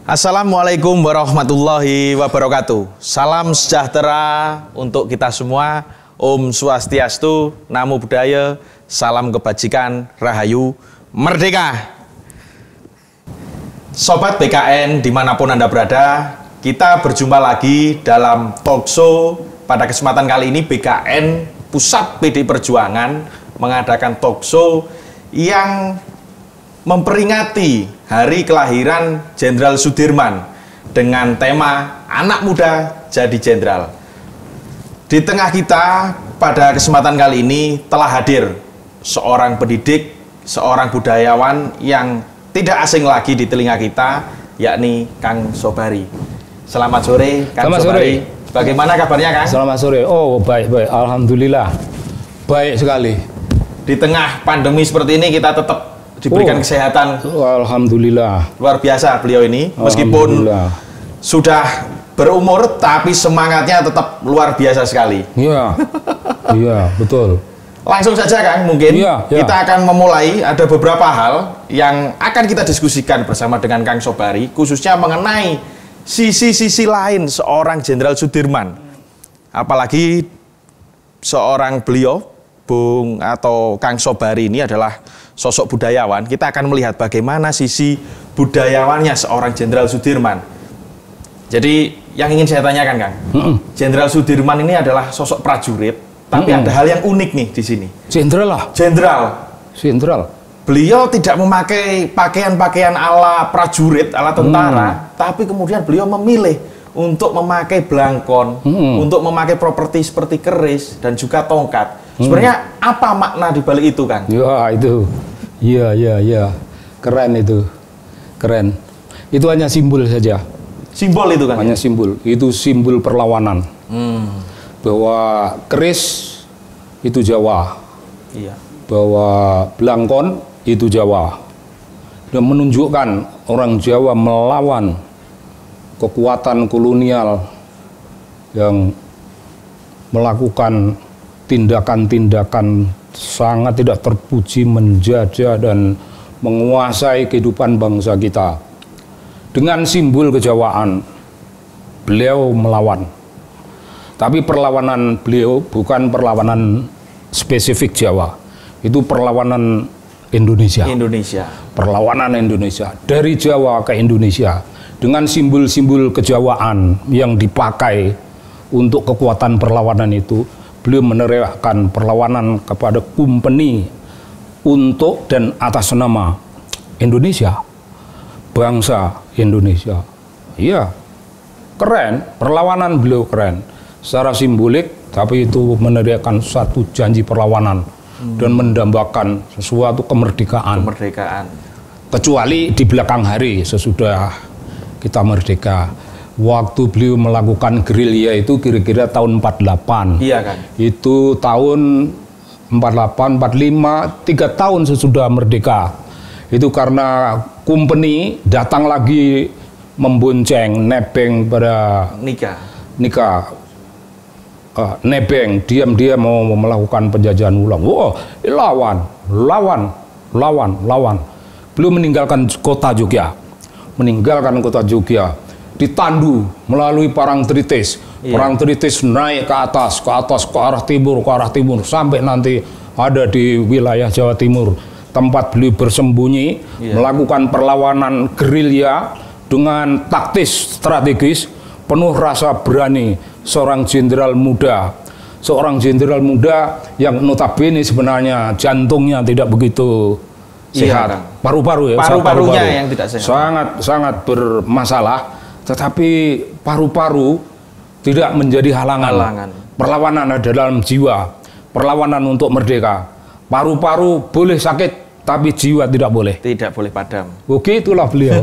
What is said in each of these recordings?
Assalamualaikum warahmatullahi wabarakatuh. Salam sejahtera untuk kita semua. Om Swastiastu, Namo Buddhaya, salam kebajikan, Rahayu, Merdeka. Sobat BKN dimanapun Anda berada, kita berjumpa lagi dalam talk show. Pada kesempatan kali ini BKN Pusat PD Perjuangan mengadakan talk show yang memperingati hari kelahiran Jenderal Sudirman dengan tema Anak Muda Jadi Jenderal. Di tengah kita pada kesempatan kali ini telah hadir seorang pendidik, seorang budayawan yang tidak asing lagi di telinga kita, yakni Kang Sobari. Selamat sore, Kang Sobari. Bagaimana kabarnya, Kang? Selamat sore. Oh, baik. Alhamdulillah. Baik sekali. Di tengah pandemi seperti ini kita tetap diberikan kesehatan. Alhamdulillah. Luar biasa beliau ini, meskipun sudah berumur tapi semangatnya tetap luar biasa sekali. Iya. Iya, betul. Langsung saja, Kang, mungkin kita akan memulai. Ada beberapa hal yang akan kita diskusikan bersama dengan Kang Sobari, khususnya mengenai sisi-sisi lain seorang Jenderal Sudirman. Apalagi seorang beliau, Bung atau Kang Sobari ini adalah sosok budayawan. Kita akan melihat bagaimana sisi budayawannya seorang Jenderal Sudirman. Jadi yang ingin saya tanyakan, Kang, Jenderal Sudirman ini adalah sosok prajurit, tapi ada hal yang unik nih di sini. Jenderal lah. Jenderal. Beliau tidak memakai pakaian-pakaian ala prajurit, ala tentara, tapi kemudian beliau memilih untuk memakai belangkon, untuk memakai properti seperti keris dan juga tongkat. Sebenarnya apa makna di balik itu, Kang? Ya, itu. Iya. Keren itu. Keren. Itu hanya simbol saja. Simbol itu, Kang? Hanya simbol. Itu simbol perlawanan. Bahwa keris itu Jawa. Iya. Bahwa belangkon itu Jawa. Dan menunjukkan orang Jawa melawan kekuatan kolonial yang melakukan tindakan-tindakan sangat tidak terpuji, menjajah dan menguasai kehidupan bangsa kita. Dengan simbol kejawaan, beliau melawan. Tapi perlawanan beliau bukan perlawanan spesifik Jawa. Itu perlawanan Indonesia. Perlawanan Indonesia. Dari Jawa ke Indonesia. Dengan simbol-simbol kejawaan yang dipakai untuk kekuatan perlawanan itu, beliau meneriakkan perlawanan kepada company untuk dan atas nama Indonesia, bangsa Indonesia. Iya, keren, perlawanan beliau keren. Secara simbolik, tapi itu meneriakkan satu janji perlawanan dan mendambakan sesuatu kemerdekaan. Kecuali di belakang hari sesudah kita merdeka. Waktu beliau melakukan gerilya itu kira-kira tahun 48. Iya, kan? Itu tahun 48, 45, 3 tahun sesudah merdeka. Itu karena company datang lagi membonceng, nebeng pada Nika. Nebeng, diam-diam mau melakukan penjajahan ulang. Wah, lawan. Beliau meninggalkan kota Jogja. Ditandu melalui Parang Tritis. Parang Tritis naik ke atas, ke arah timur, sampai nanti ada di wilayah Jawa Timur, tempat beliau bersembunyi, melakukan perlawanan gerilya dengan taktis strategis, penuh rasa berani. Seorang jenderal muda yang notabene sebenarnya jantungnya tidak begitu sehat, paru-parunya yang tidak sehat, sangat bermasalah. Tetapi paru-paru tidak menjadi halangan. Perlawanan ada dalam jiwa. Perlawanan untuk merdeka. Paru-paru boleh sakit, tapi jiwa tidak boleh. Tidak boleh padam. Begitulah beliau.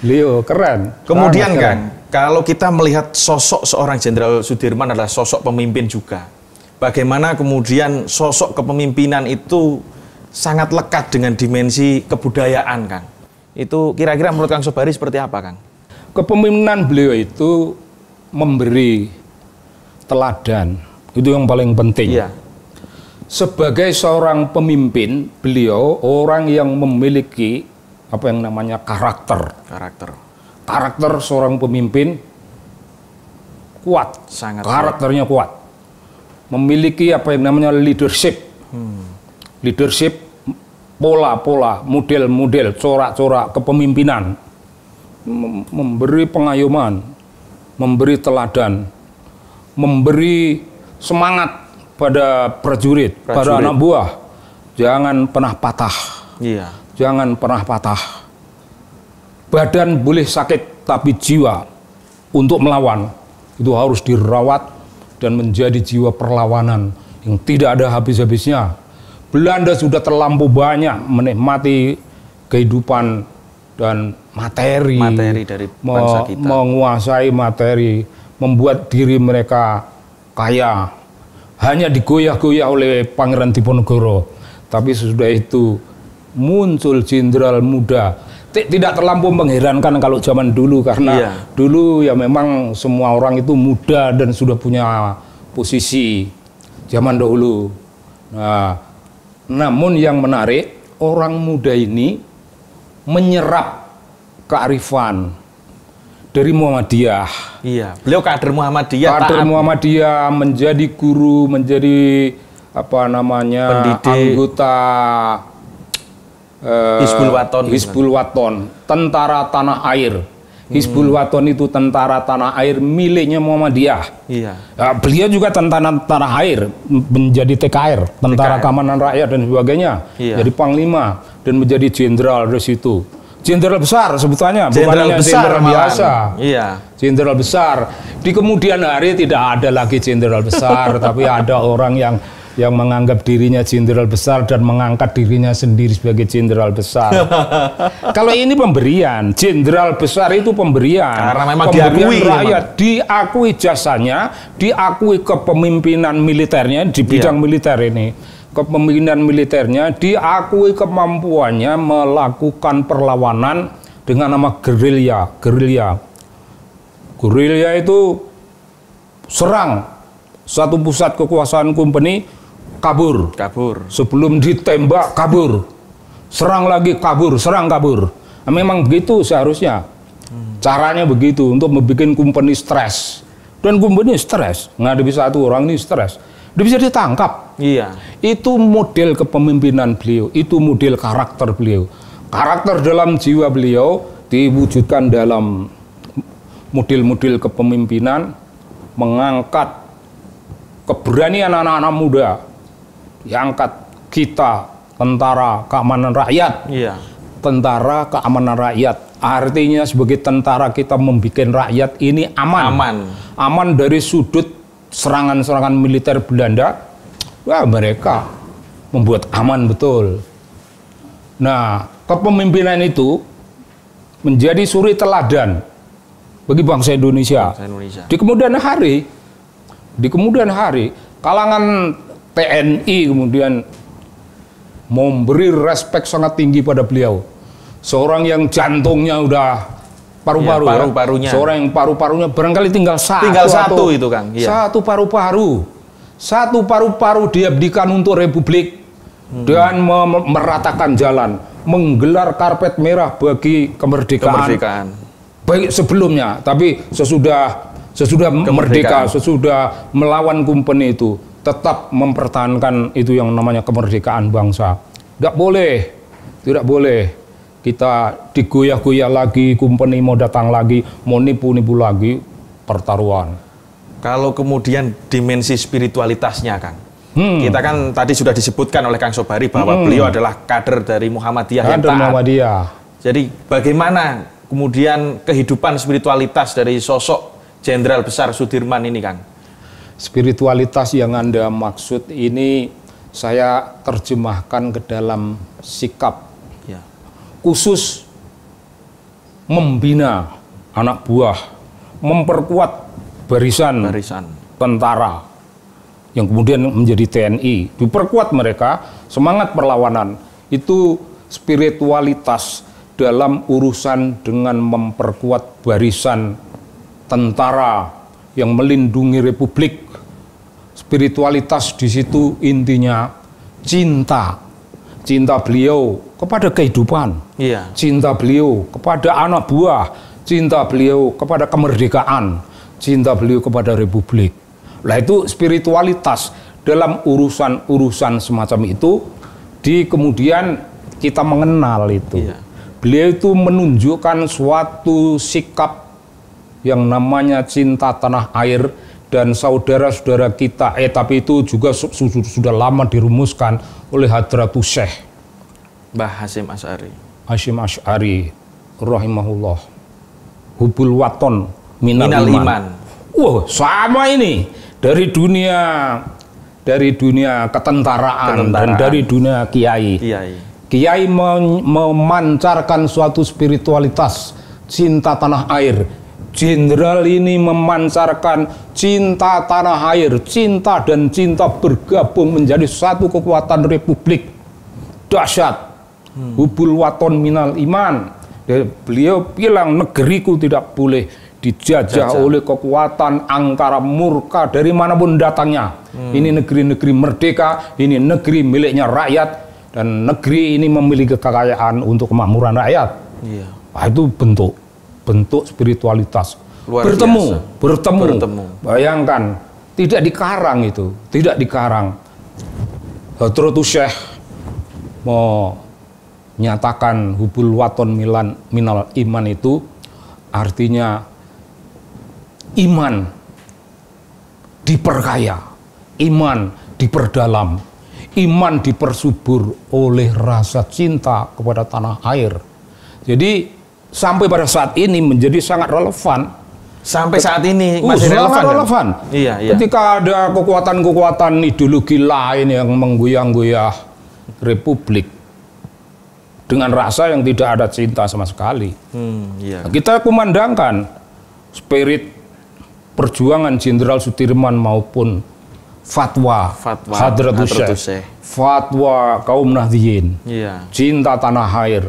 Beliau keren. Kemudian, Kang, kalau kita melihat sosok seorang Jenderal Sudirman adalah sosok pemimpin juga. Bagaimana kemudian sosok kepemimpinan itu sangat lekat dengan dimensi kebudayaan, Kang. Itu kira-kira menurut Kang Sobari seperti apa, Kang? Kepemimpinan beliau itu memberi teladan, itu yang paling penting. Iya. Sebagai seorang pemimpin, beliau orang yang memiliki apa yang namanya karakter. karakter seorang pemimpin kuat, Sangat karakternya kuat, memiliki apa yang namanya leadership, leadership, pola-pola, model-model, corak-corak kepemimpinan, memberi pengayoman, memberi teladan, memberi semangat pada prajurit, pada anak buah, jangan pernah patah, jangan pernah patah. Badan boleh sakit, tapi jiwa untuk melawan itu harus dirawat dan menjadi jiwa perlawanan yang tidak ada habis-habisnya. Belanda sudah terlampau banyak menikmati kehidupan dan materi dari bangsa kita, menguasai materi, membuat diri mereka kaya, hanya digoyah-goyah oleh Pangeran Diponegoro. Tapi sesudah itu muncul jenderal muda. Tidak terlampau mengherankan kalau zaman dulu, karena dulu ya memang semua orang itu muda dan sudah punya posisi zaman dahulu. Nah, namun yang menarik, orang muda ini menyerap kearifan dari Muhammadiyah. Iya, beliau kader Muhammadiyah. Kader Muhammadiyah, menjadi guru, menjadi apa namanya, pendidik, anggota Hizbul Waton, tentara tanah air. Hizbul Waton itu tentara tanah air miliknya Muhammadiyah. Iya. Nah, beliau juga tentara tanah air, menjadi TKR, tentara keamanan rakyat dan sebagainya. Jadi panglima dan menjadi jenderal di situ. Jenderal besar sebutannya, bukan hanya jenderal biasa. Iya. Jenderal besar. Di kemudian hari tidak ada lagi jenderal besar, tapi ada orang yang menganggap dirinya jenderal besar dan mengangkat dirinya sendiri sebagai jenderal besar. Kalau ini pemberian, jenderal besar itu pemberian. Karena memang pemberian rakyat, diakui jasanya, diakui kepemimpinan militernya di bidang militer ini. Kepemimpinan militernya, diakui kemampuannya melakukan perlawanan dengan nama gerilya. Gerilya itu serang satu pusat kekuasaan kompeni, kabur. Sebelum ditembak, kabur. Serang lagi, kabur, serang, kabur. Nah, memang begitu seharusnya. Caranya begitu untuk membuat kompeni stres. Dan kompeni stres, ngadepi satu orang ini stres. Dia bisa ditangkap. Iya. Itu model kepemimpinan beliau, itu model karakter beliau. Karakter dalam jiwa beliau diwujudkan dalam model-model kepemimpinan, mengangkat keberanian anak-anak muda, diangkat kita, tentara keamanan rakyat. Iya. Tentara keamanan rakyat, artinya sebagai tentara kita membuat rakyat ini aman dari sudut serangan-serangan militer Belanda. Wah, mereka membuat aman betul. Nah, kepemimpinan itu menjadi suri teladan bagi bangsa Indonesia. Di kemudian hari, kalangan TNI kemudian memberi respek sangat tinggi pada beliau. Seorang yang jantungnya udah paru-parunya. Seorang yang paru-parunya barangkali tinggal satu itu, Kang. Iya. Satu paru-paru diabdikan untuk Republik dan meratakan jalan, menggelar karpet merah bagi kemerdekaan. Baik sebelumnya, tapi sesudah merdeka, sesudah melawan kompeni itu, tetap mempertahankan itu yang namanya kemerdekaan bangsa. Tidak boleh kita digoyah-goyah lagi, kompeni mau datang lagi, mau nipu-nipu lagi, pertaruhan. Kalau kemudian dimensi spiritualitasnya, Kang, kita kan tadi sudah disebutkan oleh Kang Sobari bahwa beliau adalah kader dari Muhammadiyah yang taat. Jadi bagaimana kemudian kehidupan spiritualitas dari sosok Jenderal Besar Sudirman ini, Kang? Spiritualitas yang Anda maksud ini saya terjemahkan ke dalam sikap khusus membina anak buah, memperkuat barisan tentara yang kemudian menjadi TNI, diperkuat mereka semangat perlawanan. Itu spiritualitas dalam urusan dengan memperkuat barisan tentara yang melindungi Republik. Spiritualitas di situ intinya cinta beliau kepada kehidupan, cinta beliau kepada anak buah, cinta beliau kepada kemerdekaan, cinta beliau kepada republik. Lah itu spiritualitas dalam urusan-urusan semacam itu kemudian kita mengenal itu. Iya. Beliau itu menunjukkan suatu sikap yang namanya cinta tanah air dan saudara-saudara kita, tapi itu juga sudah lama dirumuskan oleh Hadratus Syekh Mbah Hasyim Asy'ari. Hasyim Asy'ari rahimahullah. Hubul waton minal iman. Wah, sama ini dari dunia ketentaraan dan dari dunia kiai. Kiai memancarkan suatu spiritualitas cinta tanah air. Jenderal ini memancarkan cinta tanah air, cinta dan cinta bergabung menjadi satu kekuatan republik dahsyat. Hubul waton minal iman. Beliau bilang negeriku tidak boleh dijajah oleh kekuatan angkara murka dari manapun datangnya. Ini negeri-negeri merdeka, ini negeri miliknya rakyat, dan negeri ini memiliki kekayaan untuk kemakmuran rakyat. Iya. Nah, itu bentuk spiritualitas. Bertemu. Bayangkan, tidak dikarang itu, tidak dikarang. Hadratus Syekh menyatakan hubul waton minal iman itu artinya iman diperkaya, iman diperdalam, iman dipersubur oleh rasa cinta kepada tanah air. Jadi sampai pada saat ini menjadi sangat relevan. Sampai saat ini masih relevan. Iya. Ketika ada kekuatan-kekuatan ideologi lain yang menggoyang-goyah republik dengan rasa yang tidak ada cinta sama sekali. Kita kumandangkan spirit perjuangan Jenderal Sudirman maupun fatwa Hadratus Syekh, fatwa kaum Nahdliyin, cinta tanah air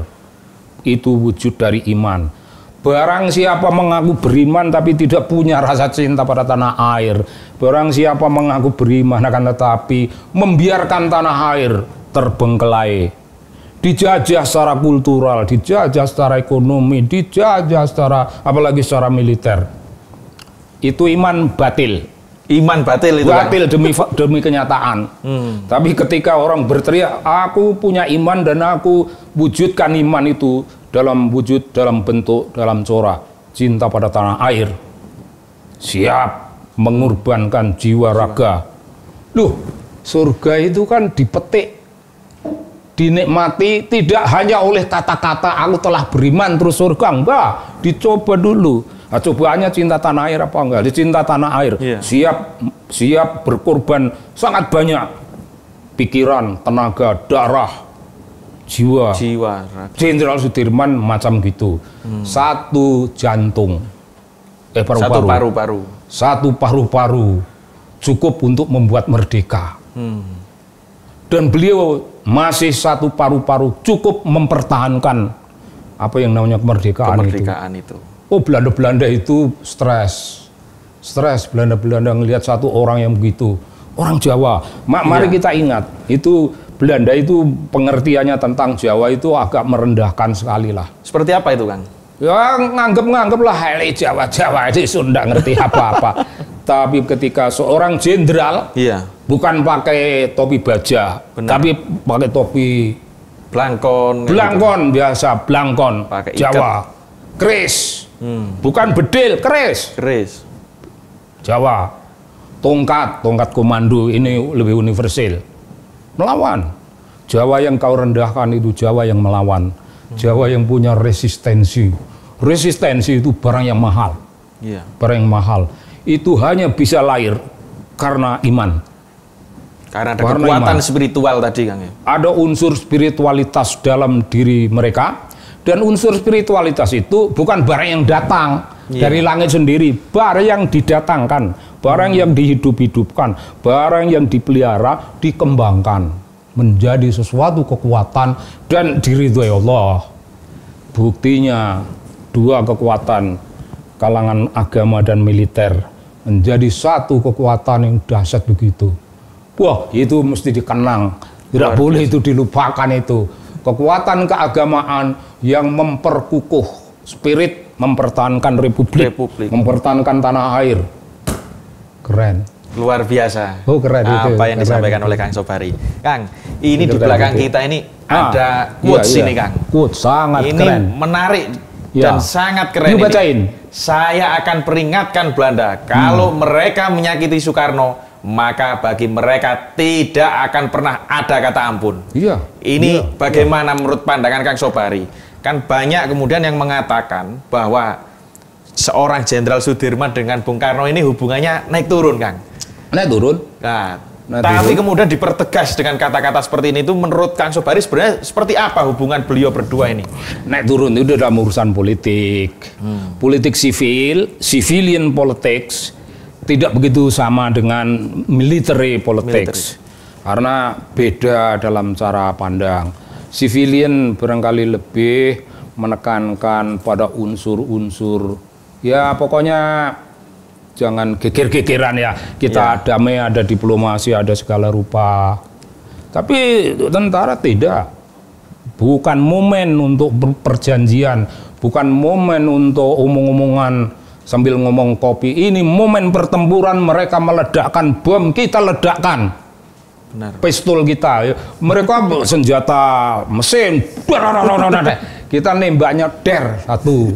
itu wujud dari iman. Barang siapa mengaku beriman tapi tidak punya rasa cinta pada tanah air, barang siapa mengaku beriman akan tetapi membiarkan tanah air terbengkelai, dijajah secara kultural, dijajah secara ekonomi, dijajah secara apalagi secara militer, itu iman batil. Iman batil itu batil kan? demi kenyataan. Tapi ketika orang berteriak, aku punya iman dan aku wujudkan iman itu dalam wujud, dalam bentuk, dalam corak cinta pada tanah air, siap mengorbankan jiwa raga. Loh, surga itu kan dipetik, dinikmati tidak hanya oleh kata-kata aku telah beriman terus surga, enggak, dicoba dulu. Nah, cobaannya cinta tanah air apa enggak? Dicinta tanah air, siap berkorban sangat banyak, pikiran, tenaga, darah, jiwa. Jenderal Sudirman macam gitu. Satu jantung, satu paru-paru cukup untuk membuat merdeka. Dan beliau masih satu paru-paru cukup mempertahankan apa yang namanya kemerdekaan itu. Oh, Belanda itu stres Belanda ngelihat satu orang yang begitu, orang Jawa. Mari kita ingat, itu Belanda itu pengertiannya tentang Jawa itu agak merendahkan sekali lah. Seperti apa itu, Kang? Ya nganggep lah, hele Jawa itu Sunda ngerti apa-apa. Tapi ketika seorang jenderal, bukan pakai topi baja, tapi pakai topi blangkon biasa, blangkon Jawa, keris. Bukan bedil, keris Jawa, tongkat komando, ini lebih universal, melawan. Jawa yang kau rendahkan itu Jawa yang melawan, Jawa yang punya resistensi itu barang yang mahal. Barang yang mahal itu hanya bisa lahir karena iman, karena ada kekuatan spiritual tadi, Kang. Ada unsur spiritualitas dalam diri mereka. Dan unsur spiritualitas itu bukan barang yang datang dari langit sendiri, barang yang didatangkan, barang yang dihidup-hidupkan, barang yang dipelihara, dikembangkan menjadi sesuatu kekuatan dan diridhoi Allah. Buktinya dua kekuatan kalangan agama dan militer menjadi satu kekuatan yang dahsyat begitu. Wah, itu mesti dikenang, tidak boleh itu dilupakan itu. Kekuatan keagamaan yang memperkukuh spirit mempertahankan republik, mempertahankan tanah air. Keren. Luar biasa. Oh, keren itu. Apa yang disampaikan oleh Kang Sobari. Kang, ini di belakang kita ini ada quotes ini, Kang. Quotes sangat ini keren. Ini menarik dan sangat keren. Ini bacain. Saya akan peringatkan Belanda, kalau mereka menyakiti Soekarno, maka bagi mereka tidak akan pernah ada kata ampun. Ini bagaimana menurut pandangan Kang Sobari? Kan banyak kemudian yang mengatakan bahwa seorang Jenderal Sudirman dengan Bung Karno ini hubungannya naik turun, Kang. Naik turun. Nah, tapi kemudian dipertegas dengan kata-kata seperti ini, itu menurut Kang Sobari sebenarnya seperti apa hubungan beliau berdua ini? Naik turun itu dalam urusan politik. Politik sivil, civilian politics, tidak begitu sama dengan military politics. Karena beda dalam cara pandang. Civilian barangkali lebih menekankan pada unsur-unsur, ya pokoknya jangan geger-gegeran ya. Kita damai, ada diplomasi, ada segala rupa. Tapi tentara tidak. Bukan momen untuk perjanjian, bukan momen untuk omong-omongan sambil ngomong kopi. Ini momen pertempuran, mereka meledakkan bom, kita ledakkan. Benar. Pistol kita. Mereka senjata mesin. Kita nembaknya der satu.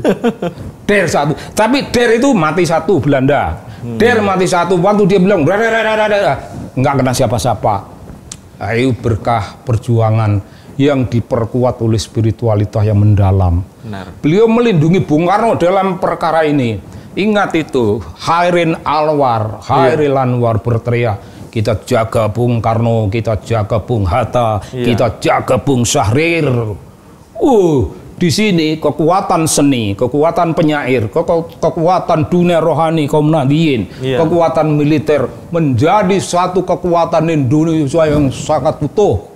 Der satu. Tapi der itu mati satu Belanda. Der mati satu. Waktu dia bilang nggak kena siapa-siapa. Ayo berkah perjuangan yang diperkuat oleh spiritualitas yang mendalam. Benar. Beliau melindungi Bung Karno dalam perkara ini. Ingat itu, Hairil Anwar berteriak, kita jaga Bung Karno, kita jaga Bung Hatta, kita jaga Bung Syahrir. Di sini kekuatan seni, kekuatan penyair, kekuatan dunia rohani kaum Nahdliyin, kekuatan militer menjadi satu kekuatan Indonesia yang sangat utuh.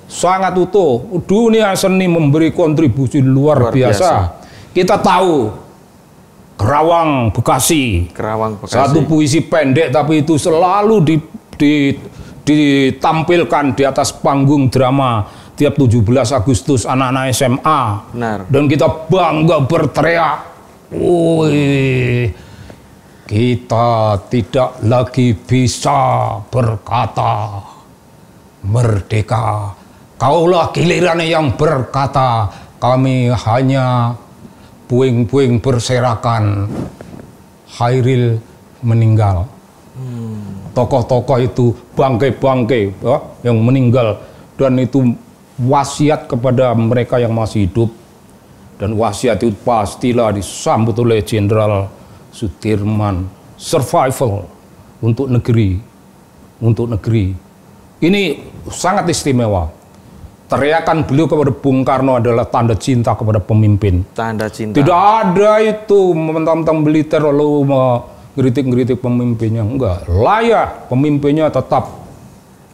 Sangat utuh. Dunia seni memberi kontribusi luar biasa. Kita tahu Kerawang Bekasi. Satu puisi pendek tapi itu selalu ditampilkan di atas panggung drama tiap 17 Agustus anak-anak SMA. Benar. Dan kita bangga berteriak, "Woi, kita tidak lagi bisa berkata merdeka. Kaulah gilirannya yang berkata, kami hanya puing-puing berserakan." Hairil meninggal. Tokoh-tokoh itu bangkai-bangkai yang meninggal, dan itu wasiat kepada mereka yang masih hidup, dan wasiat itu pastilah disambut oleh Jenderal Sudirman. Survival untuk negeri, ini sangat istimewa. Teriakan beliau kepada Bung Karno adalah tanda cinta kepada pemimpin. Tanda cinta. Tidak ada itu mentang-mentang militer lalu ngeritik-ngeritik pemimpinnya. Enggak, layak pemimpinnya tetap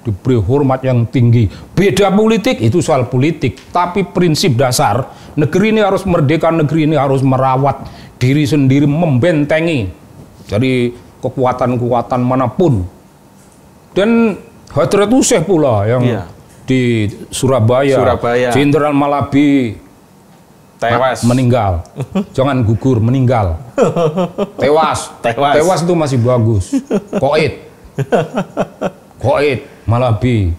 diberi hormat yang tinggi. Beda politik itu soal politik, tapi prinsip dasar negeri ini harus merdeka, negeri ini harus merawat diri sendiri, membentengi dari kekuatan-kekuatan manapun. Dan Hadrat Useh pula yang di Surabaya. Jenderal Malabi tewas, meninggal. Jangan gugur, meninggal. Tewas itu masih bagus. Koit Malabi.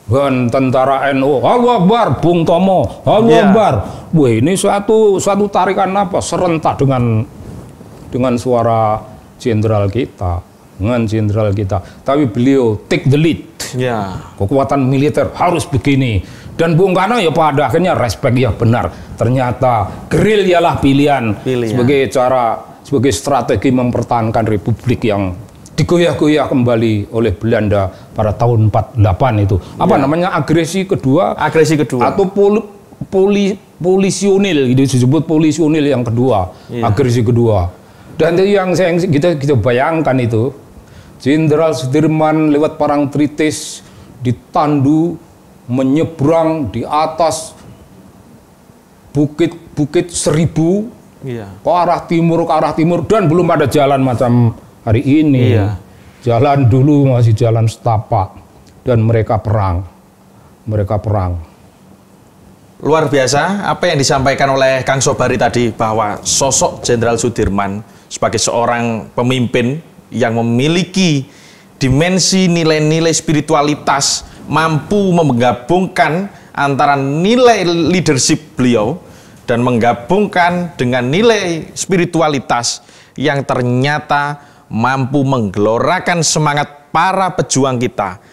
Dan tentara NU, Allahu Akbar, Bung Tomo, Allahu Akbar. Wah, ini suatu tarikan apa serentak dengan suara jenderal kita. Tapi beliau take the lead. Kekuatan militer harus begini. Dan Bung Karno ya pada akhirnya respect, ya benar. Ternyata gerilyalah pilihan sebagai strategi mempertahankan republik yang digoyah-goyah kembali oleh Belanda pada tahun 48 itu. Apa namanya, agresi kedua atau polisionil, itu disebut polisionil yang kedua, agresi kedua. Dan itu yang kita bayangkan itu, Jenderal Sudirman lewat Parangtritis ditandu menyeberang di atas bukit Seribu ke arah timur, dan belum ada jalan macam hari ini. Jalan dulu masih jalan setapak, dan mereka perang. Luar biasa apa yang disampaikan oleh Kang Sobari tadi, bahwa sosok Jenderal Sudirman sebagai seorang pemimpin yang memiliki dimensi nilai-nilai spiritualitas, mampu menggabungkan antara nilai leadership beliau dan menggabungkan dengan nilai spiritualitas yang ternyata mampu menggelorakan semangat para pejuang kita,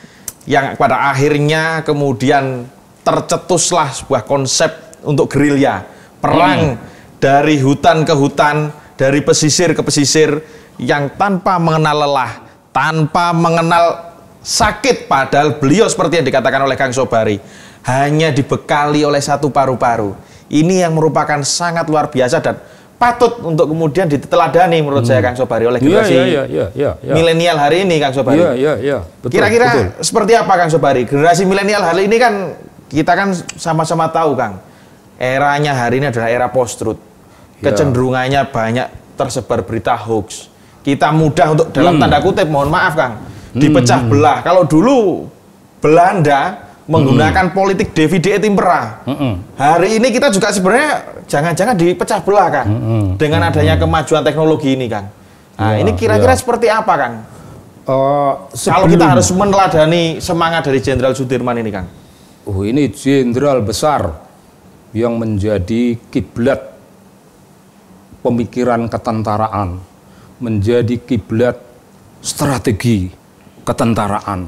yang pada akhirnya kemudian tercetuslah sebuah konsep untuk gerilya, perang dari hutan ke hutan, dari pesisir ke pesisir, yang tanpa mengenal lelah, tanpa mengenal sakit, padahal beliau seperti yang dikatakan oleh Kang Sobari, hanya dibekali oleh satu paru-paru. Ini yang merupakan sangat luar biasa dan patut untuk kemudian diteladani menurut saya, Kang Sobari, oleh generasi milenial hari ini, Kang Sobari. Kira-kira seperti apa, Kang Sobari? Generasi milenial hari ini kan, kita kan sama-sama tahu, Kang, eranya hari ini adalah era post-truth. Kecenderungannya banyak tersebar berita hoax. Kita mudah untuk, dalam tanda kutip, mohon maaf, Kang, dipecah belah. Kalau dulu Belanda menggunakan politik divide et impera, hari ini kita juga sebenarnya jangan-jangan dipecah belah, Kang, dengan adanya kemajuan teknologi ini, Kang. Nah, ini kira-kira seperti apa, Kang? Kalau kita harus meneladani semangat dari Jenderal Sudirman ini, Kang. Oh, ini jenderal besar yang menjadi kiblat pemikiran ketentaraan, menjadi kiblat strategi ketentaraan,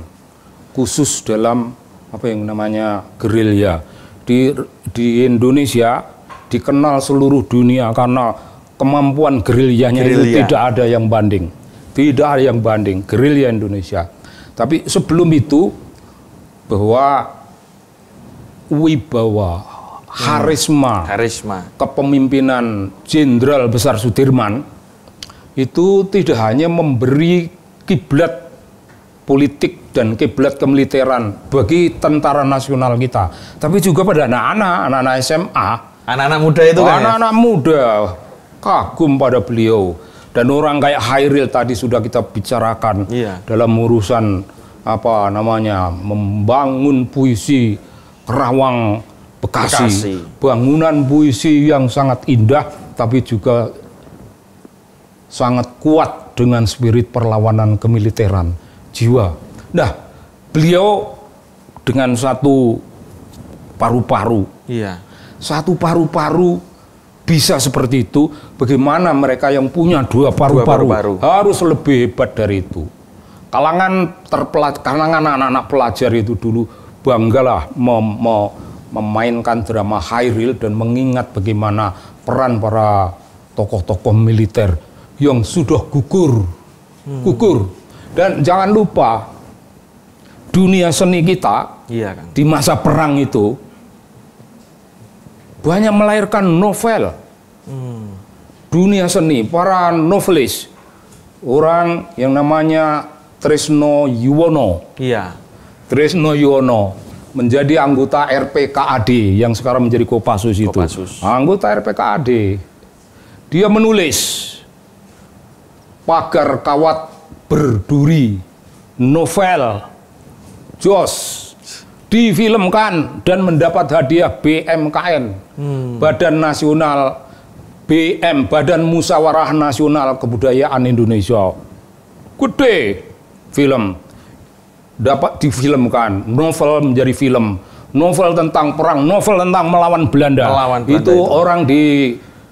khusus dalam apa yang namanya gerilya. Di Indonesia dikenal seluruh dunia karena kemampuan gerilyanya itu tidak ada yang banding. Tidak ada yang banding gerilya Indonesia. Tapi sebelum itu, bahwa wibawa, harisma kepemimpinan Jenderal Besar Sudirman itu tidak hanya memberi kiblat politik dan kiblat kemiliteran bagi tentara nasional kita, tapi juga pada anak-anak SMA, anak-anak muda itu kan, anak-anak muda kagum pada beliau. Dan orang kayak Hairil tadi sudah kita bicarakan dalam urusan apa namanya, membangun puisi Kerawang Bekasi, bangunan puisi yang sangat indah, tapi juga sangat kuat dengan spirit perlawanan kemiliteran, jiwa. Nah, beliau dengan satu paru-paru, satu paru-paru bisa seperti itu. Bagaimana mereka yang punya dua paru-paru harus lebih hebat dari itu. Kalangan anak-anak pelajar itu dulu banggalah memainkan drama Hairil dan mengingat bagaimana peran para tokoh-tokoh militer yang sudah gugur. Dan jangan lupa, dunia seni kita di masa perang itu banyak melahirkan novel. Dunia seni, para novelis, orang yang namanya Tresno Yuwono. Tresno Yuwono menjadi anggota RPKAD yang sekarang menjadi Kopassus itu. Anggota RPKAD. Dia menulis Pagar Kawat Berduri, novel Jos, difilmkan dan mendapat hadiah BMKN, Badan Nasional Badan Musyawarah Nasional Kebudayaan Indonesia. Gede film, dapat difilmkan, novel menjadi film, novel tentang perang, novel tentang melawan Belanda. Itu orang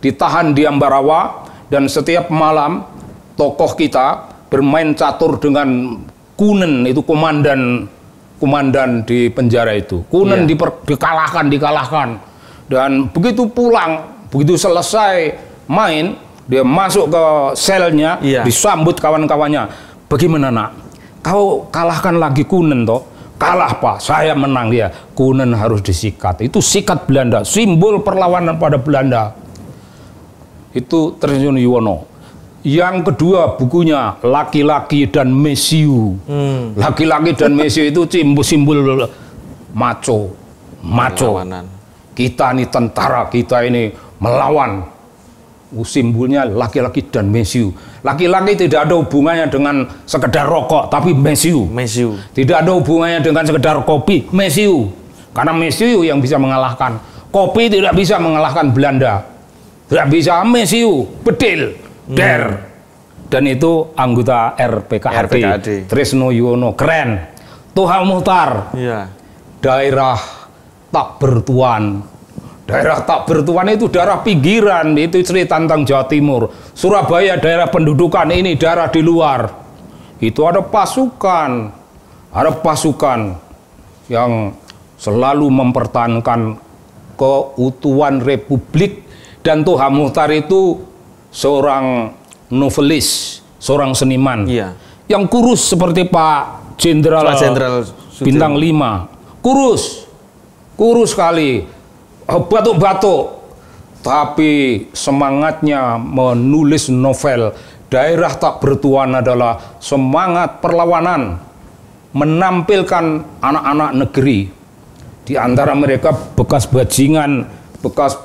ditahan di Ambarawa, dan setiap malam tokoh kita bermain catur dengan Kunen, itu komandan di penjara itu. Kunen dikalahkan, dan begitu pulang, begitu selesai main, dia masuk ke selnya, disambut kawan-kawannya. Bagaimana, nak? Kau kalahkan lagi Kunen toh? Kalah, Pak. Saya menang. Dia, Kunen harus disikat. Itu sikat Belanda, simbol perlawanan pada Belanda. Itu Tresno Yuwono. Yang kedua bukunya Laki-laki dan Mesiu. Laki-laki dan Mesiu itu simbol maco. Kita ini tentara, kita ini melawan. Simbolnya laki-laki dan mesiu. Laki-laki tidak ada hubungannya dengan sekedar rokok, tapi mesiu. Tidak ada hubungannya dengan sekedar kopi, mesiu. Karena mesiu yang bisa mengalahkan Kopi tidak bisa mengalahkan Belanda. Tidak bisa Mesiu, Bedil, Der. Dan itu anggota RPKAD. Tresno Yuwono, keren. Toha Muhtar. Iya. Daerah tak bertuan. Daerah tak bertuan itu daerah pinggiran, itu cerita tentang Jawa Timur. Surabaya daerah pendudukan, ini daerah di luar. Itu ada pasukan yang selalu mempertahankan keutuhan Republik. Dan Toha Muhtar itu seorang novelis, seorang seniman, yang kurus seperti Pak Jenderal Bintang 5. Kurus sekali, batuk-batuk, tapi semangatnya menulis novel Daerah Tak Bertuan adalah semangat perlawanan, menampilkan anak-anak negeri. Di antara mereka bekas bajingan, bekas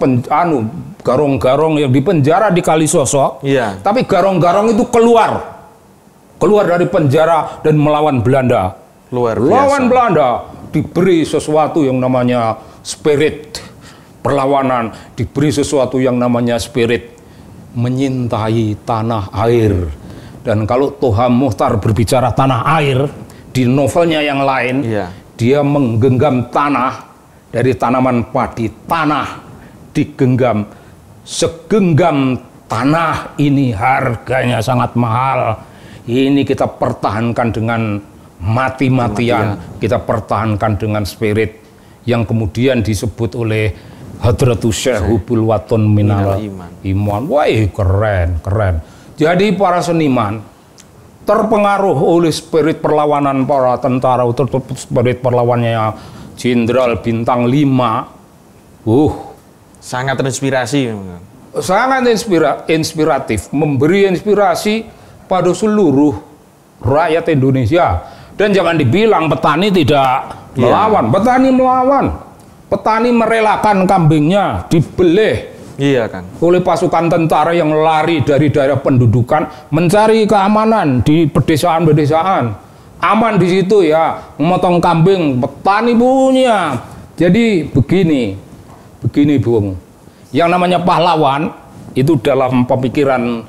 garong-garong yang dipenjara di Kalisosok. Tapi garong-garong itu keluar dari penjara dan melawan Belanda. Lawan Belanda, diberi sesuatu yang namanya spirit perlawanan, diberi sesuatu yang namanya spirit menyintai tanah air. Dan kalau Toha Muhtar berbicara tanah air, di novelnya yang lain, dia menggenggam tanah dari tanaman padi. Tanah digenggam, segenggam tanah ini harganya sangat mahal. Ini kita pertahankan dengan mati-matian, kita pertahankan dengan spirit yang kemudian disebut oleh Hadratus Syekh Hubul Waton Minal Iman. Wah, keren. Jadi para seniman terpengaruh oleh spirit perlawanan para tentara, spirit perlawannya Jenderal Bintang 5. Sangat terinspirasi. Sangat inspiratif, memberi inspirasi pada seluruh rakyat Indonesia. Dan jangan dibilang petani tidak melawan, petani melawan. Petani merelakan kambingnya dibeleh oleh pasukan tentara yang lari dari daerah pendudukan mencari keamanan di pedesaan-pedesaan. Aman di situ ya, memotong kambing petani punya. Jadi begini Bung, yang namanya pahlawan itu dalam pemikiran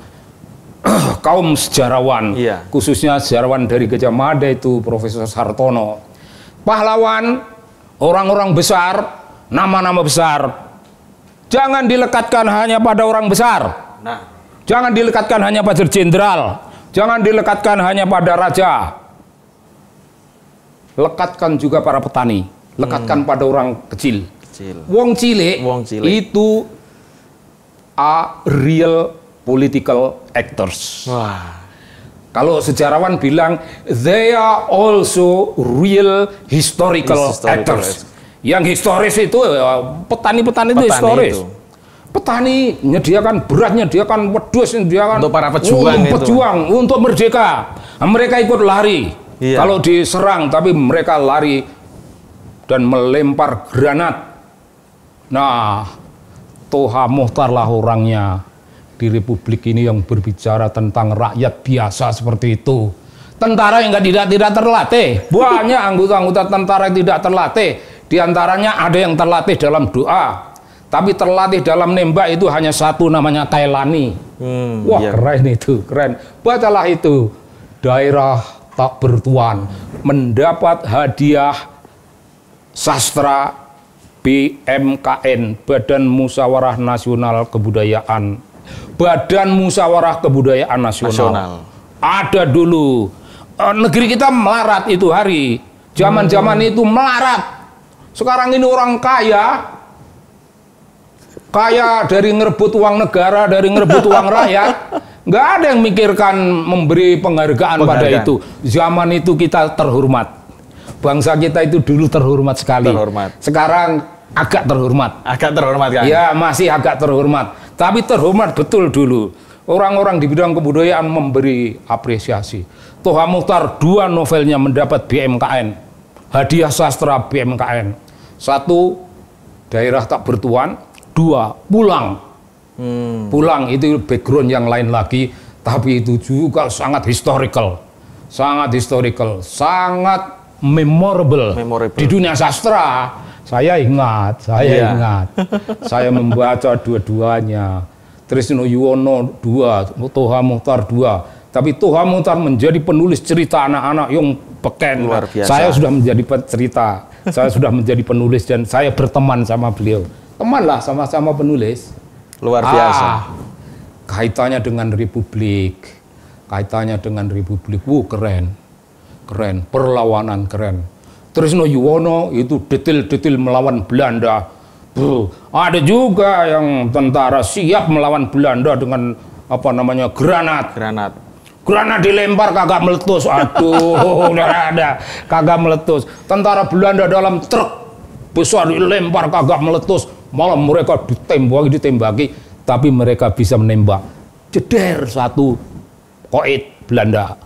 kaum sejarawan, khususnya sejarawan dari Gajah Mada itu Profesor Sartono. Pahlawan, orang-orang besar, nama-nama besar, jangan dilekatkan hanya pada orang besar. Jangan dilekatkan hanya pada jenderal, jangan dilekatkan hanya pada raja. Lekatkan juga para petani, lekatkan pada orang kecil. Wong cilik itu real political actors. Kalau sejarawan bilang they are also real historical actors. Yang historis itu petani-petani itu historis. Petani menyediakan beras, menyediakan wedhus, menyediakan untuk para pejuang, untuk merdeka. Mereka ikut lari. Kalau diserang, tapi mereka lari dan melempar granat. Nah, Toha Muhtar lah orangnya di Republik ini yang berbicara tentang rakyat biasa seperti itu. Tentara yang tidak terlatih, banyak anggota-anggota tentara yang tidak terlatih. Di antaranya ada yang terlatih dalam doa, tapi terlatih dalam nembak itu hanya satu, namanya Kailani. Keren itu, keren. Bacalah itu, Daerah Tak Bertuan, mendapat hadiah sastra BMKN, Badan Musyawarah Nasional Kebudayaan. Badan Musyawarah Kebudayaan Nasional. Ada dulu. Negeri kita melarat itu hari. Zaman-zaman itu melarat. Sekarang ini orang kaya dari ngerebut uang negara, dari ngerebut uang rakyat. Nggak ada yang mikirkan memberi penghargaan pada itu. Zaman itu kita terhormat. Bangsa kita itu dulu terhormat sekali. Sekarang agak terhormat. Agak terhormat kan? Ya, masih agak terhormat. Tapi terhormat betul dulu. Orang-orang di bidang kebudayaan memberi apresiasi. Toha Muhtar 2 novelnya mendapat BMKN. Hadiah sastra BMKN. 1, Daerah Tak Bertuan. 2, Pulang. Pulang itu background yang lain lagi. Tapi itu juga sangat historical. Sangat memorable. Di dunia sastra. Saya ingat. Saya membaca dua-duanya. Trisno Yuwono 2, Toha Muchtar 2. Tapi Toha Muchtar menjadi penulis cerita anak-anak yang beken. Luar biasa. Saya sudah menjadi cerita, saya sudah menjadi penulis dan saya berteman sama beliau. Teman lah, sama-sama penulis. Luar biasa. Kaitannya dengan Republik. Keren. Perlawanan keren. Trisno Yuwono itu detail-detail melawan Belanda. Ada juga yang tentara siap melawan Belanda dengan granat dilempar kagak meletus. Aduh, udah ada kagak meletus. Tentara Belanda dalam truk besar dilempar kagak meletus, malah mereka ditembaki, tapi mereka bisa menembak. Jeder satu koit Belanda.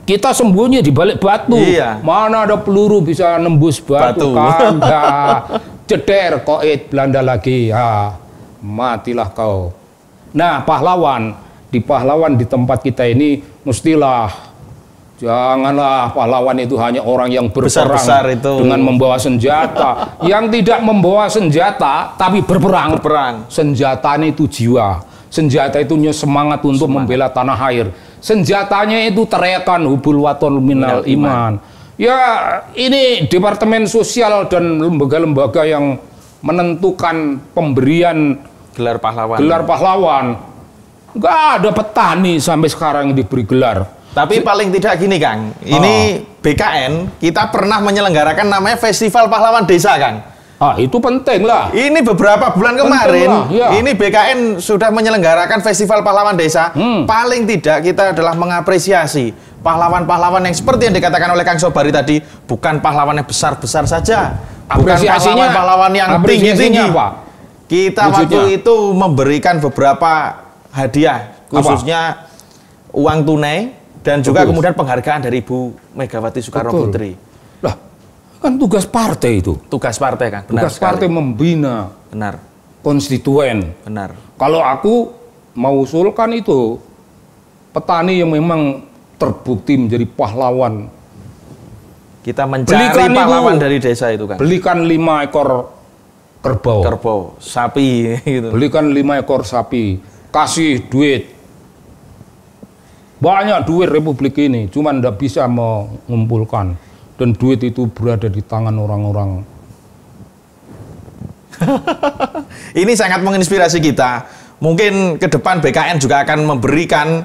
Kita sembunyi di balik batu. Iya. Mana ada peluru bisa nembus batu. Kagak. Jeder koit Belanda lagi. Matilah kau. Nah, pahlawan di tempat kita ini mestilah janganlah pahlawan itu hanya orang yang berperang dengan membawa senjata. Yang tidak membawa senjata tapi berperang. Senjatanya itu jiwa. Senjata itu semangat untuk membela tanah air. Senjatanya itu teriakan hubul waton minal iman. Ya, ini Departemen Sosial dan lembaga-lembaga yang menentukan pemberian gelar pahlawan. Nggak ada petani sampai sekarang yang diberi gelar. Tapi paling tidak gini, Kang. Ini BKN kita pernah menyelenggarakan namanya Festival Pahlawan Desa, Kang. Itu penting lah. Ini beberapa bulan kemarin, ini BKN sudah menyelenggarakan Festival Pahlawan Desa. Paling tidak kita adalah mengapresiasi pahlawan-pahlawan yang seperti yang dikatakan oleh Kang Sobari tadi, bukan pahlawan yang besar-besar saja, bukan pahlawan-pahlawan yang tinggi-tinggi. Kita waktu itu memberikan beberapa hadiah, khususnya uang tunai dan juga kemudian penghargaan dari Ibu Megawati Soekarno Putri. Lah, kan tugas partai itu. Tugas partai, kan. Tugas partai membina. Benar. Konstituen. Benar. Kalau aku mau usulkan itu petani yang memang terbukti menjadi pahlawan. Kita mencari pahlawan dari desa itu, kan. Belikan 5 ekor kerbau, sapi gitu. Belikan 5 ekor sapi, kasih duit. Banyak duit Republik ini, cuman nggak bisa mengumpulkan. Dan duit itu berada di tangan orang-orang. Ini sangat menginspirasi kita. Mungkin ke depan BKN juga akan memberikan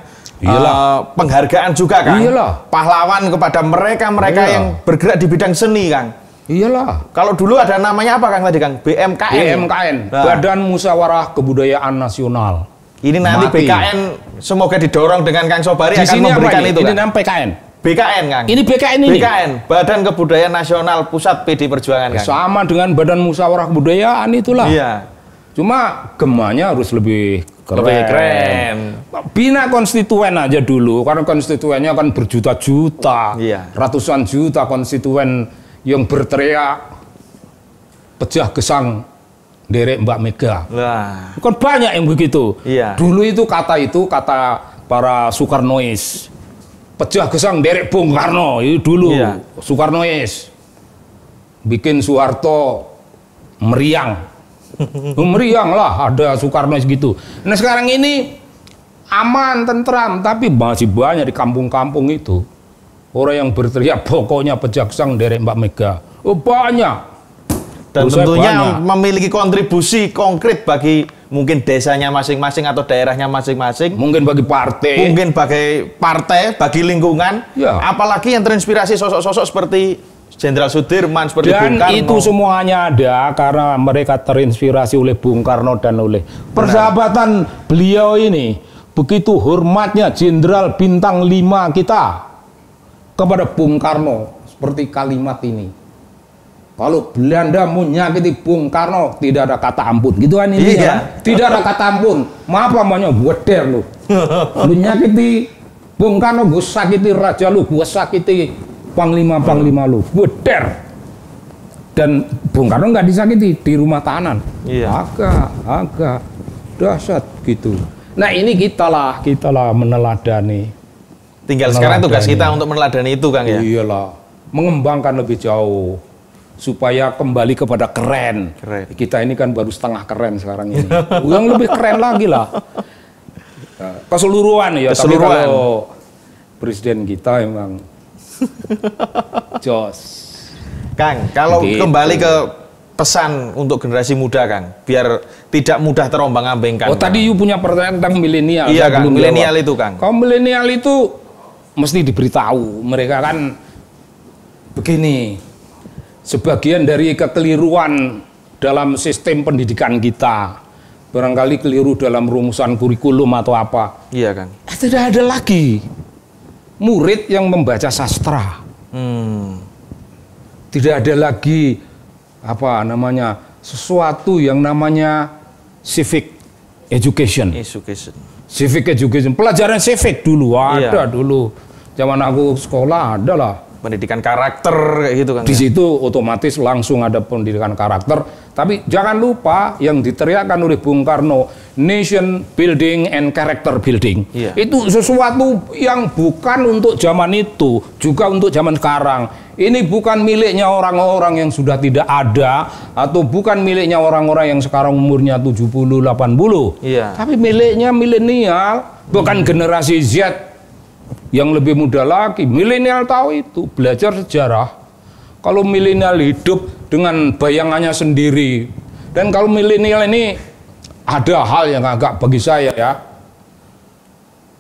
penghargaan juga, kan. Pahlawan kepada mereka-mereka yang bergerak di bidang seni, Kang. Iyalah. Kalau dulu ada namanya apa, Kang, tadi, Kang? BMKN. Badan Musyawarah Kebudayaan Nasional. Ini nanti BKN semoga didorong dengan Kang Sobari akan memberikan itu. Ini namanya PKN. BKN, Kang. Ini BKN ini. BKN, Badan Kebudayaan Nasional Pusat PD Perjuangan, Kang. Sama dengan Badan Musyawarah Kebudayaan itulah. Iya. Cuma gemanya harus lebih keren. Bina konstituen aja dulu, karena konstituennya kan berjuta-juta. Iya. Ratusan juta konstituen yang berteriak pecah gesang derek Mbak Mega. Lah. Kan banyak yang begitu. Iya. Dulu itu kata para Soekarnois. Pecah gesang derek Bung Karno itu dulu. Iya. Soekarnois. Bikin Soeharto meriang. Meriang lah ada Soekarnois gitu. Nah sekarang ini aman, tentram, tapi masih banyak di kampung-kampung itu orang yang berteriak pokoknya pecah gesang derek Mbak Mega. Banyak. Dan tentunya memiliki kontribusi konkret bagi mungkin desanya masing-masing atau daerahnya masing-masing. Mungkin bagi partai. Mungkin bagi partai, bagi lingkungan. Ya. Apalagi yang terinspirasi sosok-sosok seperti Jenderal Sudirman, seperti Bung Karno. Dan itu semuanya ada karena mereka terinspirasi oleh Bung Karno dan oleh persahabatan beliau ini. Begitu hormatnya Jenderal Bintang 5 kita kepada Bung Karno. Seperti kalimat ini. Kalau Belanda mau nyakiti Bung Karno, tidak ada kata ampun. Gitu kan ini ya? Tidak ada kata ampun. Maaf namanya, weder lu. Lu nyakiti Bung Karno, gue sakiti raja lu, gue sakiti panglima lu. Weder. Dan Bung Karno nggak disakiti di rumah tahanan. Agak dahsyat gitu. Nah ini kita lah meneladani. Tinggal sekarang tugas kita untuk meneladani itu, Kang, ya? Iyalah. Mengembangkan lebih jauh. supaya kembali kepada keren. Kita ini kan baru setengah keren sekarang ini. Yang lebih keren lagi lah. Keseluruhan ya. Tapi kalau presiden kita emang jos. Kang, kalau gitu. Kembali ke pesan untuk generasi muda, Kang, biar tidak mudah terombang-ambingkan. Oh, tadi you punya pertanyaan tentang milenial. Iya, Kang, milenial itu, Kang. Kalau milenial itu mesti diberitahu. Mereka kan begini, sebagian dari kekeliruan dalam sistem pendidikan kita, barangkali keliru dalam rumusan kurikulum atau apa. Iya, Kang. Tidak ada lagi murid yang membaca sastra. Tidak ada lagi apa namanya sesuatu yang namanya civic education. Civic education, pelajaran civic dulu ada dulu. Zaman aku sekolah ada lah. Pendidikan karakter kayak gitu, Kang. Di situ otomatis langsung ada pendidikan karakter. Tapi jangan lupa yang diteriakkan oleh Bung Karno, nation building and character building. Itu sesuatu yang bukan untuk zaman itu, juga untuk zaman sekarang. Ini bukan miliknya orang-orang yang sudah tidak ada, atau bukan miliknya orang-orang yang sekarang umurnya 70, 80. Tapi miliknya milenial, bukan generasi Z yang lebih muda lagi. Milenial tahu itu, belajar sejarah. Kalau milenial hidup dengan bayangannya sendiri, dan kalau milenial ini ada hal yang agak bagi saya ya,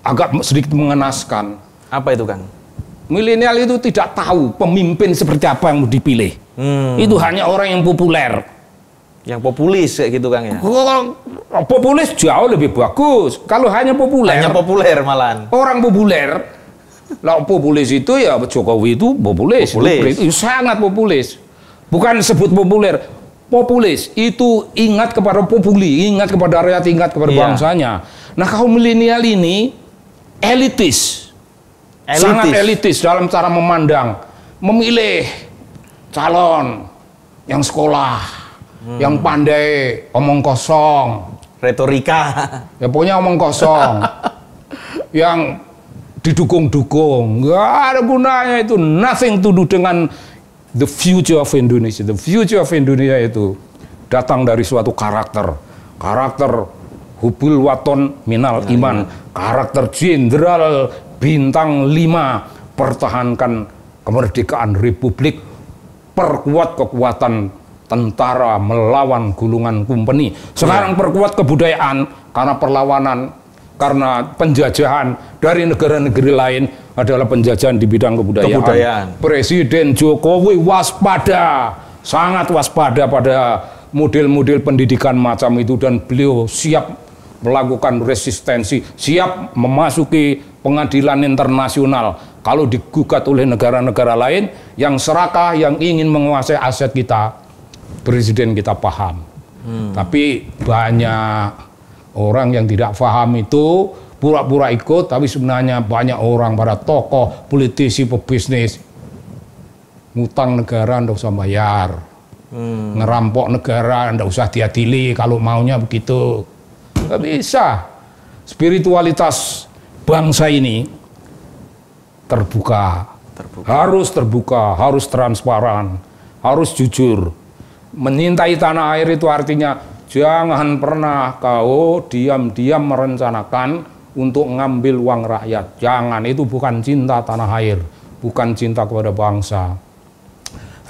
agak sedikit mengenaskan. Apa itu, Kang? Milenial itu tidak tahu pemimpin seperti apa yang mau dipilih. Itu hanya orang yang populer. Yang populis kayak gitu, Kang, ya? Populis jauh lebih bagus. Kalau hanya populer. Hanya populer malahan. Orang populer. Lah populis itu ya Jokowi itu populis. Itu sangat populis. Bukan sebut populer. Populis itu ingat kepada populi, ingat kepada rakyat, ingat kepada bangsanya. Nah, kaum milenial ini elitis. Sangat elitis dalam cara memandang. Memilih calon yang sekolah, yang pandai omong kosong, retorika. Ya pokoknya omong kosong. Yang didukung-dukung, nggak ada gunanya itu, nothing to do dengan the future of Indonesia. The future of Indonesia itu datang dari suatu karakter hubul waton minal iman, karakter jenderal bintang 5, pertahankan kemerdekaan republik, perkuat kekuatan tentara melawan gulungan kumpeni. Sekarang perkuat kebudayaan karena perlawanan, karena penjajahan dari negara-negara lain adalah penjajahan di bidang kebudayaan. Presiden Jokowi waspada, sangat waspada pada model-model pendidikan macam itu, dan beliau siap melakukan resistensi, siap memasuki pengadilan internasional kalau digugat oleh negara-negara lain yang serakah, yang ingin menguasai aset kita. Presiden kita paham. Tapi banyak orang yang tidak paham itu pura-pura ikut, tapi sebenarnya banyak orang, para tokoh, politisi, pebisnis, ngutang negara ndak usah bayar, ngerampok negara ndak usah diadili kalau maunya begitu. Nggak bisa. Spiritualitas bangsa ini terbuka, harus terbuka, harus transparan, harus jujur. Menyintai tanah air itu artinya jangan pernah kau diam-diam merencanakan untuk ngambil uang rakyat. Jangan, itu bukan cinta tanah air, bukan cinta kepada bangsa.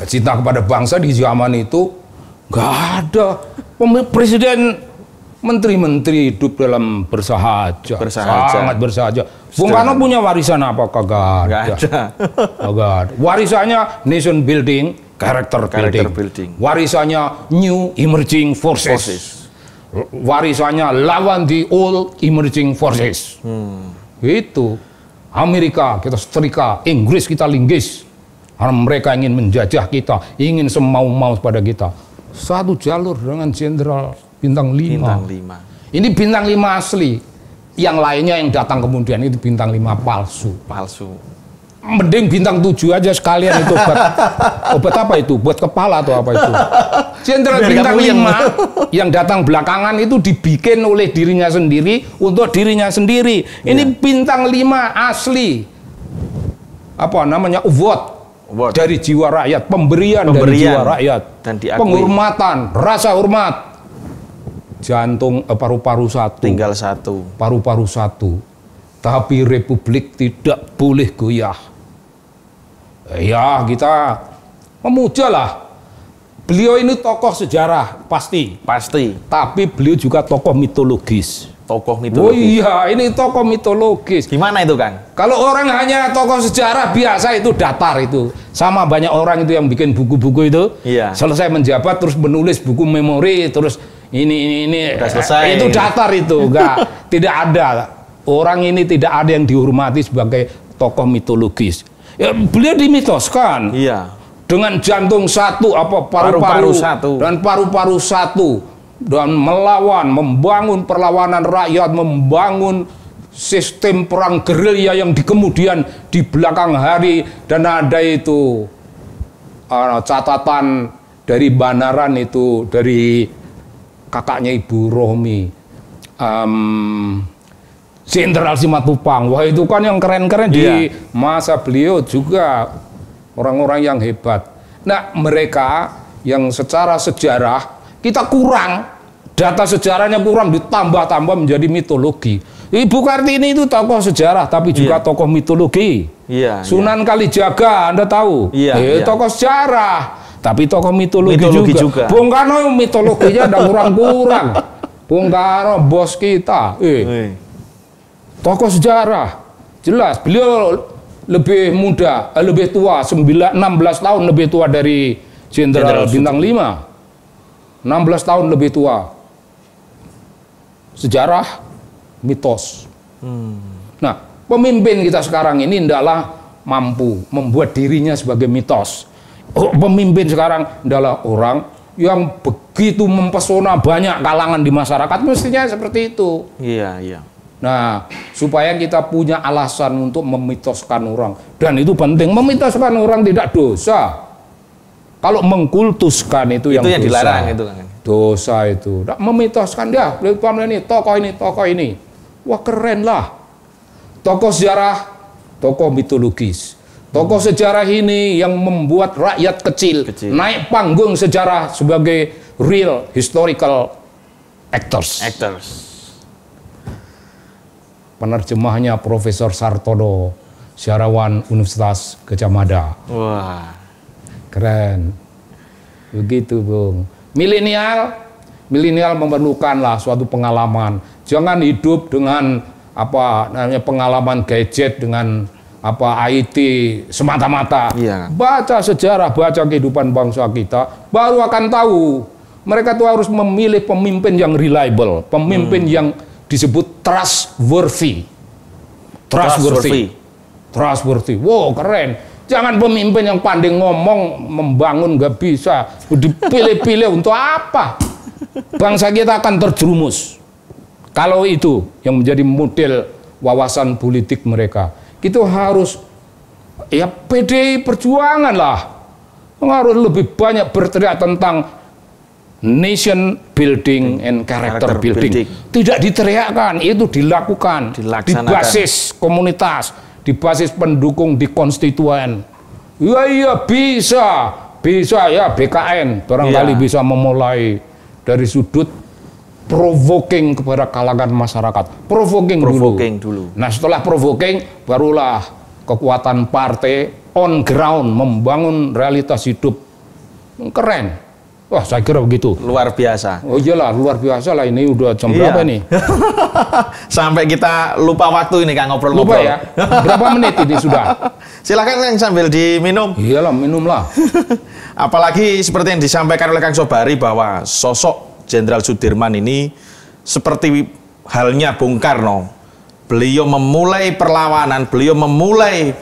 Cinta kepada bangsa di zaman itu nggak ada. Presiden, menteri-menteri hidup dalam bersahaja, sangat bersahaja. Bung Karno punya warisan apa? Kagak ada. Warisannya nation building, character building. Warisannya new emerging forces. Warisannya lawan the old emerging forces. Itu Amerika kita setrika, Inggris kita linggis. Karena mereka ingin menjajah kita, ingin semau-mau pada kita. Satu jalur dengan jenderal bintang 5. Ini bintang 5 asli. Yang lainnya yang datang kemudian itu bintang 5 palsu. Mending bintang 7 aja sekalian itu obat apa itu? Buat kepala atau apa itu? Jenderal bintang 5 yang datang belakangan itu dibikin oleh dirinya sendiri untuk dirinya sendiri. Ini bintang 5 asli. Apa namanya? dari jiwa rakyat, pemberian dari jiwa rakyat, dan diakui. Penghormatan, rasa hormat. Jantung, paru-paru satu, tinggal satu, paru-paru satu. Tapi Republik tidak boleh goyah. Ya, kita memujalah. Beliau ini tokoh sejarah, pasti. Tapi beliau juga tokoh mitologis. Oh iya, ini tokoh mitologis. Gimana itu, Kang? Kalau orang hanya tokoh sejarah biasa itu datar itu. Sama banyak orang itu yang bikin buku-buku itu. Iya. Selesai menjabat terus menulis buku memori terus ini udah selesai. Itu datar itu, enggak. Tidak ada. Orang ini tidak ada yang dihormati sebagai tokoh mitologis. Ya, beliau dimitoskan. Iya. Dengan jantung satu, paru-paru satu, dan paru-paru satu, dan melawan, membangun perlawanan rakyat, membangun sistem perang gerilya yang kemudian di belakang hari. Dan ada itu catatan dari Banaran itu, dari kakaknya Ibu Rohmi, Jenderal Simatupang. Wah, itu kan yang keren-keren di masa beliau juga, orang-orang yang hebat. Nah, mereka yang secara sejarah kita kurang, data sejarahnya kurang, ditambah-tambah menjadi mitologi. Ibu Kartini itu tokoh sejarah tapi juga tokoh mitologi. Sunan Kalijaga, Anda tahu? Tokoh sejarah tapi tokoh mitologi juga. Bung Karno mitologinya ada kurang-kurang. Bung Karno bos kita. Tokoh sejarah. Jelas beliau lebih muda, lebih tua, 16 tahun lebih tua dari Jenderal Bintang 5. 16 tahun lebih tua. Sejarah, mitos. Nah, pemimpin kita sekarang ini hendaklah mampu membuat dirinya sebagai mitos. Pemimpin sekarang adalah orang yang begitu mempesona banyak kalangan di masyarakat, mestinya seperti itu. Nah, supaya kita punya alasan untuk memitoskan orang. Dan itu penting, memitoskan orang tidak dosa. Kalau mengkultuskan itu yang dosa. Dilarang itu, Kang. Dosa itu. Nah, memitoskan dia, tokoh ini. Wah, keren lah. Tokoh sejarah, tokoh mitologis. Tokoh sejarah ini yang membuat rakyat kecil naik panggung sejarah sebagai real historical actors. Penerjemahnya Profesor Sartono, sejarawan Universitas Gadjah Mada. Wah, keren. Begitu, Bung. Milenial memerlukanlah suatu pengalaman. Jangan hidup dengan pengalaman gadget, dengan IT semata-mata. Baca sejarah, baca kehidupan bangsa kita, baru akan tahu. Mereka tuh harus memilih pemimpin yang reliable, pemimpin yang disebut trustworthy. Wow, keren. Jangan pemimpin yang pandai ngomong, membangun nggak bisa. Dipilih-pilih untuk apa? Bangsa kita akan terjerumus. Kalau itu yang menjadi model wawasan politik mereka. Itu harus, PDI Perjuangan lah. Harus lebih banyak berteriak tentang nation building and character building. Tidak diteriakkan, itu dilakukan di basis komunitas, di basis pendukung, di konstituen. Bisa ya BKN barangkali bisa memulai dari sudut provoking kepada kalangan masyarakat. Provoking dulu. Nah, setelah provoking barulah kekuatan partai on ground membangun realitas hidup. Keren. Wah, saya kira begitu. Luar biasa. Oh iyalah, luar biasa lah. Ini udah jam berapa nih? Sampai kita lupa waktu ini, Kang, ngobrol-ngobrol. Lupa ya? Berapa menit ini sudah? Silakan, Kang, sambil diminum. Iyalah, minumlah. Apalagi seperti yang disampaikan oleh Kang Sobari bahwa sosok Jenderal Sudirman ini seperti halnya Bung Karno. Beliau memulai perlawanan, beliau memulai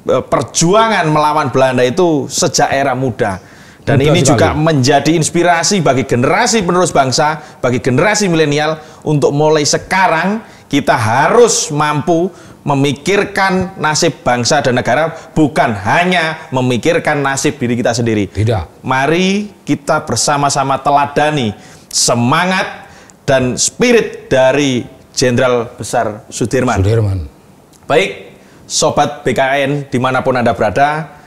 perjuangan melawan Belanda itu sejak era muda. Dan ini juga menjadi inspirasi bagi generasi penerus bangsa, bagi generasi milenial untuk mulai sekarang kita harus mampu memikirkan nasib bangsa dan negara, bukan hanya memikirkan nasib diri kita sendiri. Tidak. Mari kita bersama-sama teladani semangat dan spirit dari Jenderal Besar Sudirman. Sudirman. Baik, Sobat BKN dimanapun Anda berada,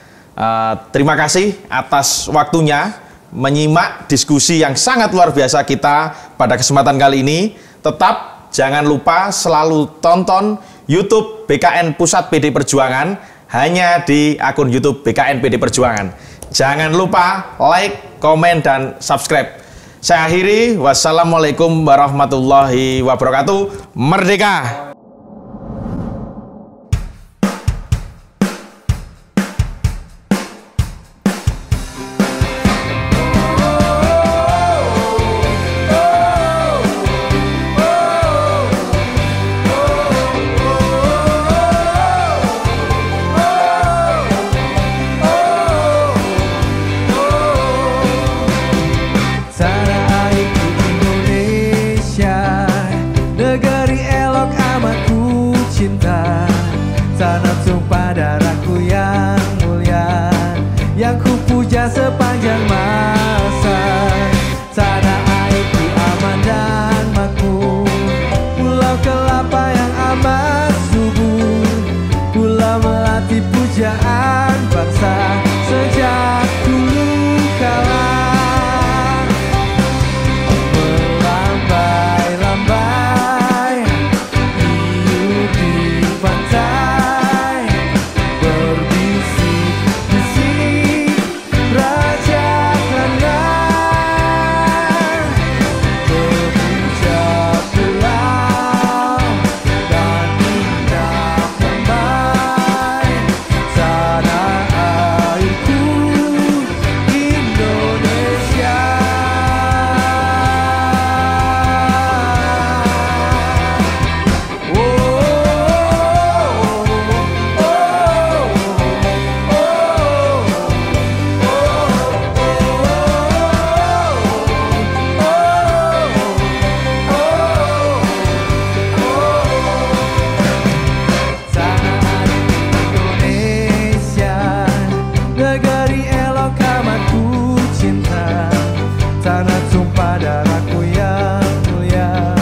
Terima kasih atas waktunya menyimak diskusi yang sangat luar biasa kita pada kesempatan kali ini. Tetap jangan lupa selalu tonton YouTube BKN Pusat PD Perjuangan hanya di akun YouTube BKN PD Perjuangan. Jangan lupa like, komen, dan subscribe. Saya akhiri. Wassalamualaikum warahmatullahi wabarakatuh. Merdeka! Tanah tumpah darahku yang mulia, yang ku puja sepanjang masa. Tanah airku aman dan makmur, pulau kelapa yang amat subur, pulau melati pujaan bangsa sejak dulu kala. Melambai-lambai hiu di pantai, berbisik-bisik raja kandang, memuja pulau dan indah Mumbai, tanah airku Indonesia. Negeri elok amat ku cinta, tanah tumpah darahku yang mulia,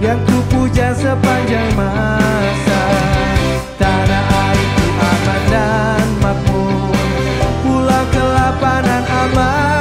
yang ku puja sepanjang masa. Tanah airku aman dan makmur, pulau kelapa dan aman